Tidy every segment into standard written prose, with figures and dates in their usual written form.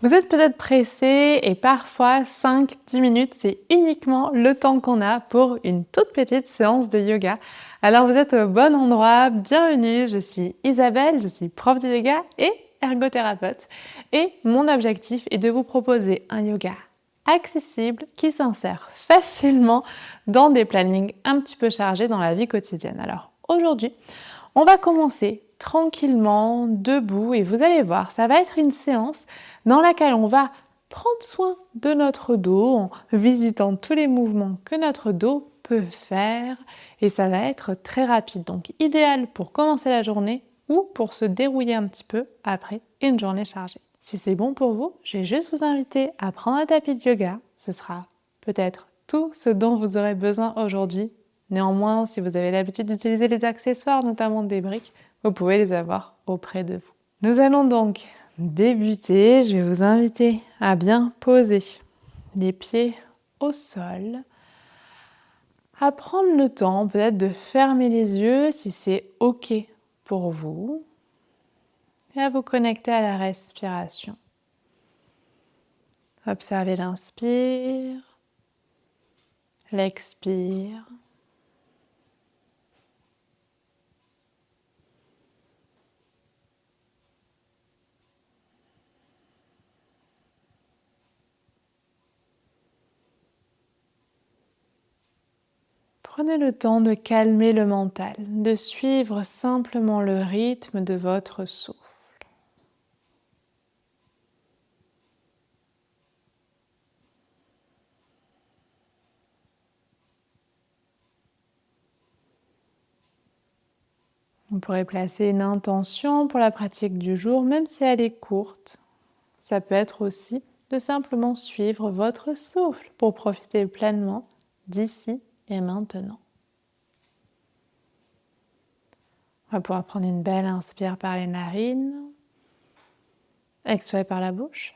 Vous êtes peut-être pressé et parfois 5-10 minutes, c'est uniquement le temps qu'on a pour une toute petite séance de yoga. Alors vous êtes au bon endroit, bienvenue, je suis Isabelle, je suis prof de yoga et ergothérapeute. Et mon objectif est de vous proposer un yoga accessible qui s'insère facilement dans des plannings un petit peu chargés dans la vie quotidienne. Alors aujourd'hui, on va commencer tranquillement, debout, et vous allez voir, ça va être une séance dans laquelle on va prendre soin de notre dos en visitant tous les mouvements que notre dos peut faire, et ça va être très rapide, donc idéal pour commencer la journée ou pour se dérouiller un petit peu après une journée chargée. Si c'est bon pour vous, je vais juste vous inviter à prendre un tapis de yoga. Ce sera peut-être tout ce dont vous aurez besoin aujourd'hui. Néanmoins, si vous avez l'habitude d'utiliser les accessoires, notamment des briques, vous pouvez les avoir auprès de vous. Nous allons donc débuter. Je vais vous inviter à bien poser les pieds au sol, à prendre le temps peut-être de fermer les yeux si c'est OK pour vous, et à vous connecter à la respiration. Observez l'inspire, l'expire. Prenez le temps de calmer le mental, de suivre simplement le rythme de votre souffle. On pourrait placer une intention pour la pratique du jour, même si elle est courte. Ça peut être aussi de simplement suivre votre souffle pour profiter pleinement d'ici et maintenant. On va pouvoir prendre une belle inspire par les narines, expirer par la bouche.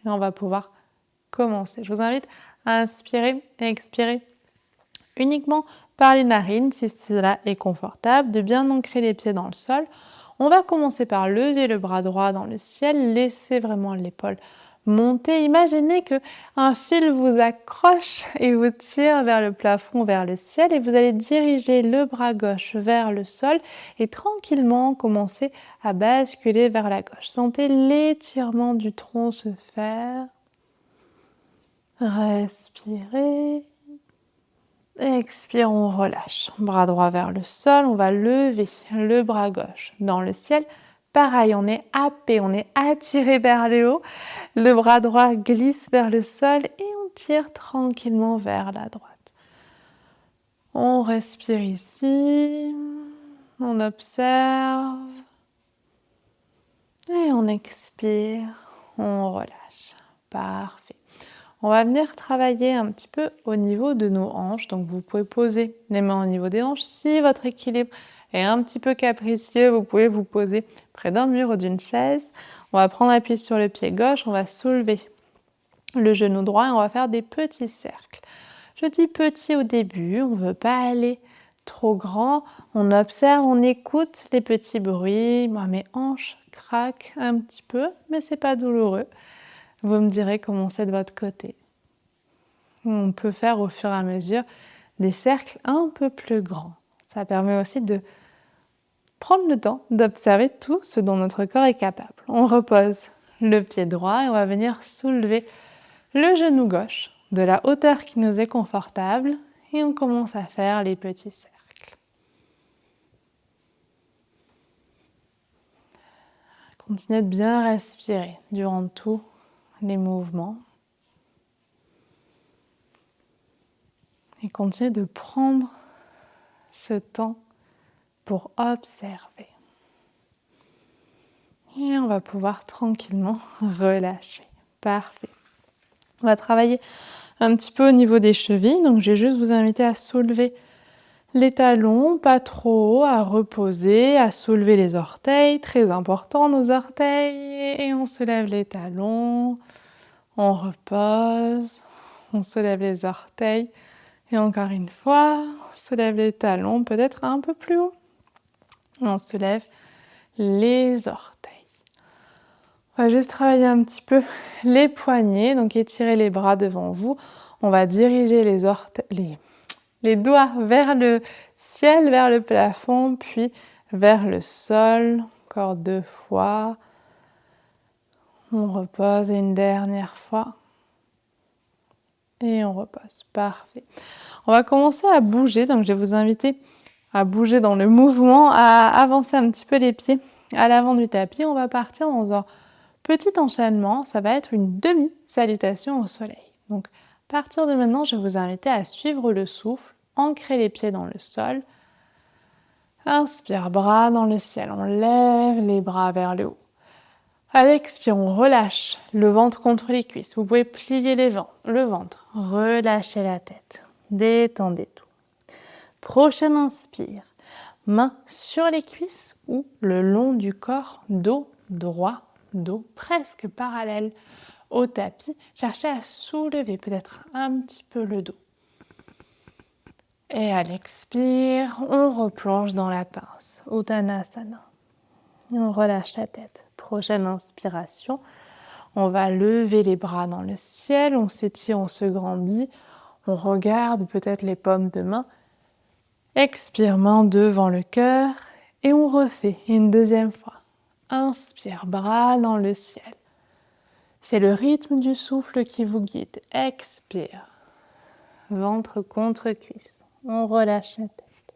Et on va pouvoir commencer. Je vous invite à inspirer et expirer uniquement par les narines, si cela est confortable, de bien ancrer les pieds dans le sol. On va commencer par lever le bras droit dans le ciel, laisser vraiment l'épaule monter. Imaginez qu'un fil vous accroche et vous tire vers le plafond, vers le ciel, et vous allez diriger le bras gauche vers le sol et tranquillement commencer à basculer vers la gauche. Sentez l'étirement du tronc se faire. Respirez. Expire, on relâche. Bras droit vers le sol, on va lever le bras gauche dans le ciel. Pareil, on est happé, on est attiré vers le haut. Le bras droit glisse vers le sol et on tire tranquillement vers la droite. On respire ici, on observe et on expire, on relâche. Parfait. On va venir travailler un petit peu au niveau de nos hanches. Donc vous pouvez poser les mains au niveau des hanches. Si votre équilibre est un petit peu capricieux, vous pouvez vous poser près d'un mur ou d'une chaise. On va prendre appui sur le pied gauche, on va soulever le genou droit et on va faire des petits cercles. Je dis petit au début, on ne veut pas aller trop grand. On observe, on écoute les petits bruits. Moi, mes hanches craquent un petit peu, mais c'est pas douloureux. Vous me direz comment c'est de votre côté. On peut faire au fur et à mesure des cercles un peu plus grands. Ça permet aussi de prendre le temps d'observer tout ce dont notre corps est capable. On repose le pied droit et on va venir soulever le genou gauche de la hauteur qui nous est confortable et on commence à faire les petits cercles. Continuez de bien respirer durant tous les mouvements. Et continuez de prendre ce temps pour observer. Et on va pouvoir tranquillement relâcher. Parfait. On va travailler un petit peu au niveau des chevilles. Donc, je vais juste vous inviter à soulever les talons, pas trop haut, à reposer, à soulever les orteils. Très important, nos orteils. Et on soulève les talons. On repose. On soulève les orteils. Et encore une fois, on soulève les talons, peut-être un peu plus haut. On soulève les orteils. On va juste travailler un petit peu les poignets, donc étirez les bras devant vous. On va diriger les doigts vers le ciel, vers le plafond, puis vers le sol. Encore 2 fois. On repose une dernière fois. Et on repose. Parfait. On va commencer à bouger, donc je vais vous inviter à bouger dans le mouvement, à avancer un petit peu les pieds à l'avant du tapis. On va partir dans un petit enchaînement, ça va être une demi-salutation au soleil. Donc, à partir de maintenant, je vais vous inviter à suivre le souffle, ancrer les pieds dans le sol. Inspire, bras dans le ciel, on lève les bras vers le haut. À l'expire, on relâche le ventre contre les cuisses. Vous pouvez plier le ventre, relâchez la tête, détendez tout. Prochaine inspire, main sur les cuisses ou le long du corps, dos droit, dos presque parallèle au tapis. Cherchez à soulever peut-être un petit peu le dos. Et à l'expire, on replonge dans la pince, Uttanasana. On relâche la tête. Prochaine inspiration, on va lever les bras dans le ciel, on s'étire, on se grandit, on regarde peut-être les paumes de main. Expire, main devant le cœur et on refait une deuxième fois. Inspire, bras dans le ciel. C'est le rythme du souffle qui vous guide. Expire, ventre contre cuisse. On relâche la tête.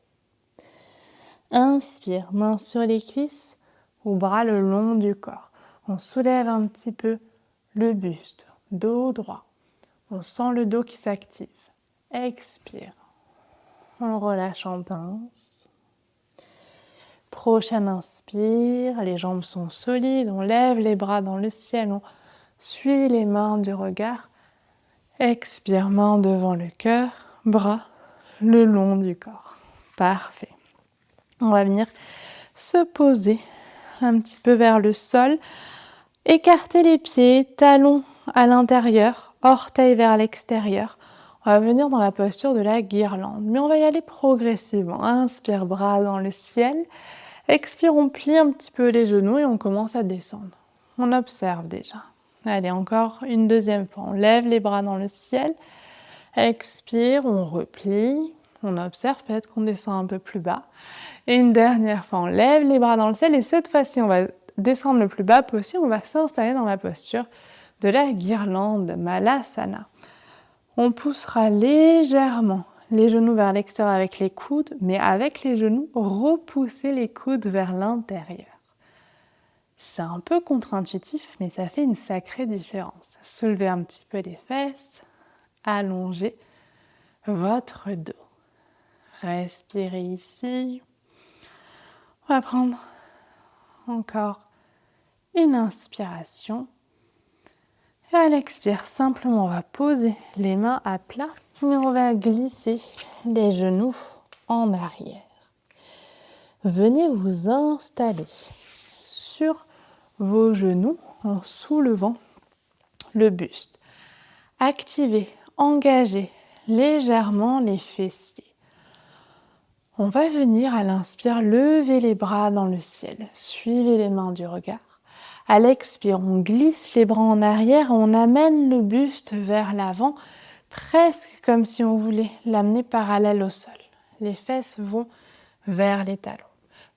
Inspire, main sur les cuisses ou bras le long du corps. On soulève un petit peu le buste, dos droit. On sent le dos qui s'active. Expire. On relâche en pince. Prochaine inspire, les jambes sont solides, on lève les bras dans le ciel, on suit les mains du regard. Expire, main devant le cœur, bras le long du corps. Parfait. On va venir se poser un petit peu vers le sol. Écarter les pieds, talons à l'intérieur, orteils vers l'extérieur. On va venir dans la posture de la guirlande, mais on va y aller progressivement. Inspire, bras dans le ciel. Expire, on plie un petit peu les genoux et on commence à descendre. On observe déjà. Allez, encore une deuxième fois. On lève les bras dans le ciel. Expire, on replie. On observe, peut-être qu'on descend un peu plus bas. Et une dernière fois, on lève les bras dans le ciel. Et cette fois-ci, on va descendre le plus bas possible. On va s'installer dans la posture de la guirlande, Malasana. On poussera légèrement les genoux vers l'extérieur avec les coudes, mais avec les genoux, repoussez les coudes vers l'intérieur. C'est un peu contre-intuitif, mais ça fait une sacrée différence. Soulevez un petit peu les fesses, allongez votre dos. Respirez ici. On va prendre encore une inspiration. Et à l'expire, simplement, on va poser les mains à plat et on va glisser les genoux en arrière. Venez vous installer sur vos genoux en soulevant le buste. Activez, engagez légèrement les fessiers. On va venir à l'inspire lever les bras dans le ciel. Suivez les mains du regard. À l'expire, on glisse les bras en arrière, on amène le buste vers l'avant, presque comme si on voulait l'amener parallèle au sol. Les fesses vont vers les talons.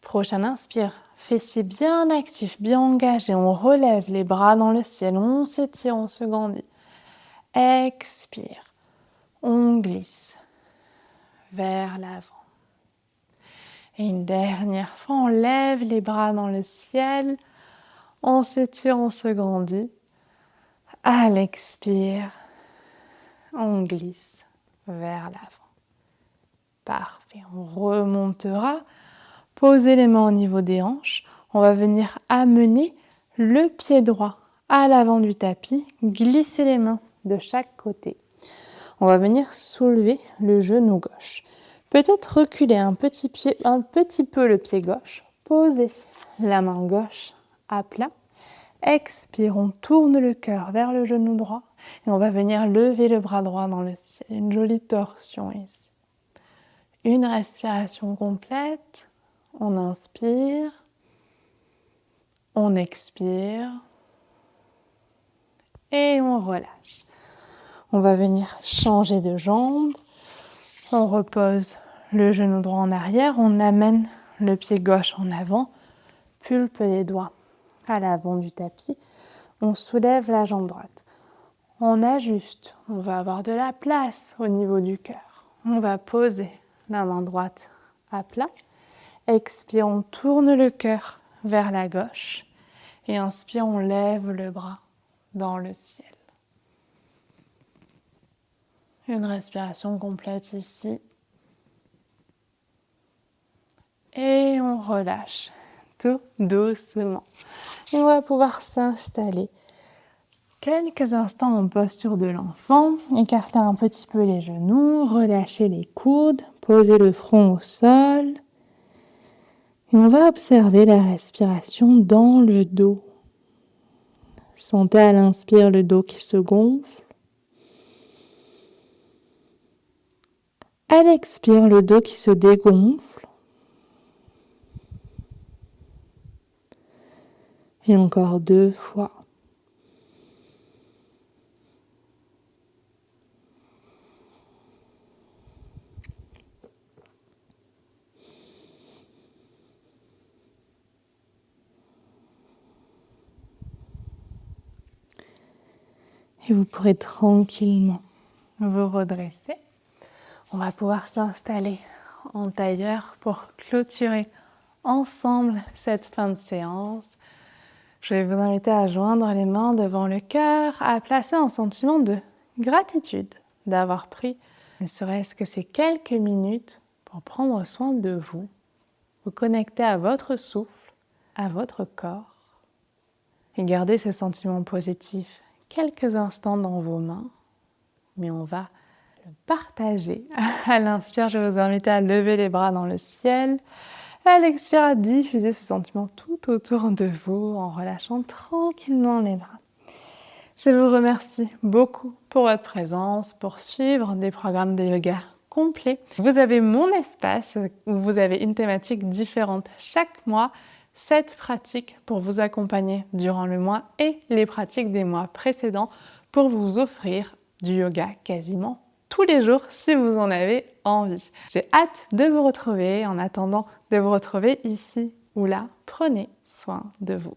Prochaine inspire, fessiers bien actifs, bien engagés. On relève les bras dans le ciel, on s'étire, on se grandit. Expire, on glisse vers l'avant. Et une dernière fois, on lève les bras dans le ciel. On s'étire, on se grandit. À l'expire, on glisse vers l'avant. Parfait. On remontera. Posez les mains au niveau des hanches. On va venir amener le pied droit à l'avant du tapis. Glisser les mains de chaque côté. On va venir soulever le genou gauche. Peut-être reculer un petit peu le pied gauche. Posez la main gauche à plat. Expire, on tourne le cœur vers le genou droit et on va venir lever le bras droit dans le ciel. Une jolie torsion ici. Une respiration complète. On inspire. On expire. et on relâche. On va venir changer de jambe. On repose le genou droit en arrière, on amène le pied gauche en avant, pulpe les doigts à l'avant du tapis. On soulève la jambe droite. On ajuste, on va avoir de la place au niveau du cœur. On va poser la main droite à plat. Expire, on tourne le cœur vers la gauche. Et inspire, on lève le bras dans le ciel. Une respiration complète ici. Et on relâche tout doucement. Et on va pouvoir s'installer quelques instants en posture de l'enfant. Écarter un petit peu les genoux, relâcher les coudes, poser le front au sol. Et on va observer la respiration dans le dos. Sentez à l'inspire le dos qui se gonfle. À l'expire, le dos qui se dégonfle. Et encore 2 fois. Et vous pourrez tranquillement vous redresser. On va pouvoir s'installer en tailleur pour clôturer ensemble cette fin de séance. Je vais vous inviter à joindre les mains devant le cœur, à placer un sentiment de gratitude d'avoir pris ne serait-ce que ces quelques minutes pour prendre soin de vous, vous connecter à votre souffle, à votre corps et garder ce sentiment positif quelques instants dans vos mains, mais on va le partager. À l'inspire, je vais vous inviter à lever les bras dans le ciel. À l'expire, à diffuser ce sentiment tout autour de vous en relâchant tranquillement les bras. Je vous remercie beaucoup pour votre présence, pour suivre des programmes de yoga complets. Vous avez mon espace où vous avez une thématique différente chaque mois. 7 pratiques pour vous accompagner durant le mois et les pratiques des mois précédents pour vous offrir du yoga quasiment tous les jours si vous en avez envie. J'ai hâte de vous retrouver. En attendant de vous retrouver ici ou là, prenez soin de vous.